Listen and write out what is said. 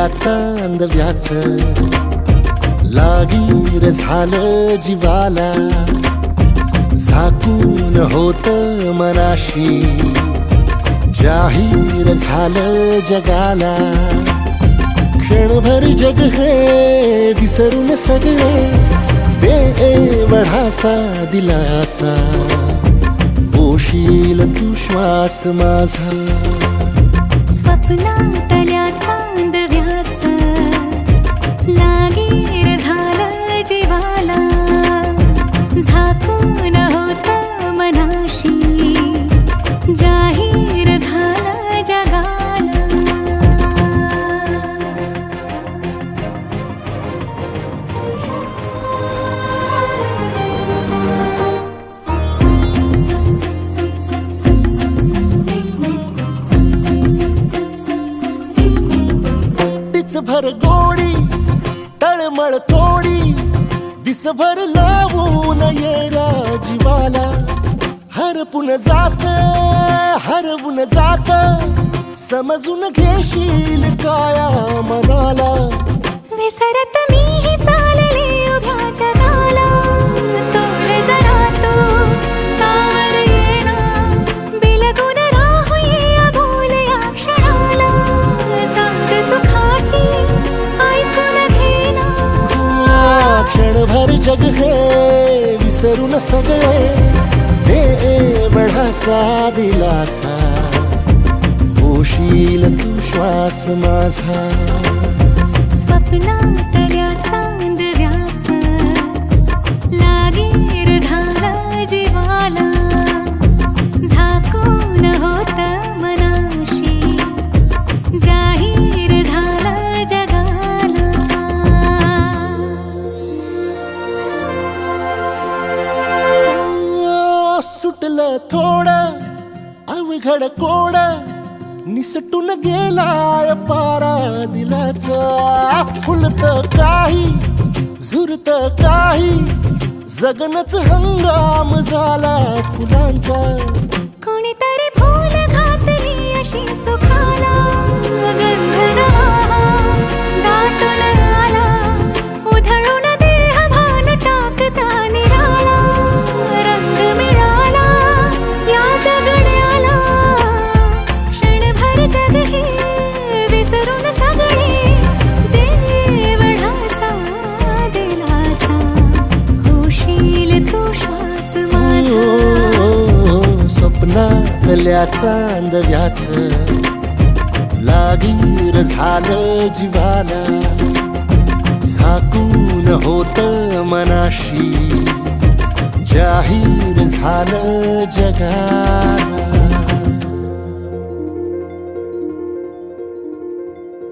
चांदव्याच लागीर झालं जीवाला, झाकून होत मनाशी जाहीर झालं जगाला। क्षणभर जग हे विसरून सगळे दे वढासा दिलासा, पोशील तू श्वास माझा। स्वप्नातल्या चांदव्याच लागीर झालं जीवाला, झाकून होत मनाशी जाहीर झालं जगाला। भर गोडी तळमळ थोडी दिसभर लावून येऱ्या जीवाला, हरपून जात समजून घेशील काया मनाला। विसरत मीही चालले उभ्या जगाला, तोल जरा तो सावर येणा, बिलगून राहूया बोल या क्षणाला। सांग सुखाची ऐकून घेना, क्षणभर जग हे विसरून सगळे दे बढासा दिलासा, पोशील तू श्वास माझा। स्वप्नातल्या चांदव्याच लागीर झालं जीवाला, झाकून होत मनाशी जाहीर झालं जगाला। सुटलं थोडं अवघड कोड, निसटून गेलाय पारा दिलाचा। फुलत काही झुरत काही जगनच हंगाम झाला फुलांचा। कोणीतरी फूल घातली अशी सुखाला, गंध दाटून आला, उधळून देह भान टाकता निराळा। रंग मिळाला या जगण्याला, क्षणभर जग हे विसरून सगळे दे वढासा दिलासा, होशील तू श्वास माझा। स्वप्नातल्या चांदव्याच लागीर झालं जीवाला, झाकून होत मनाशी जाहीर झालं जगाला।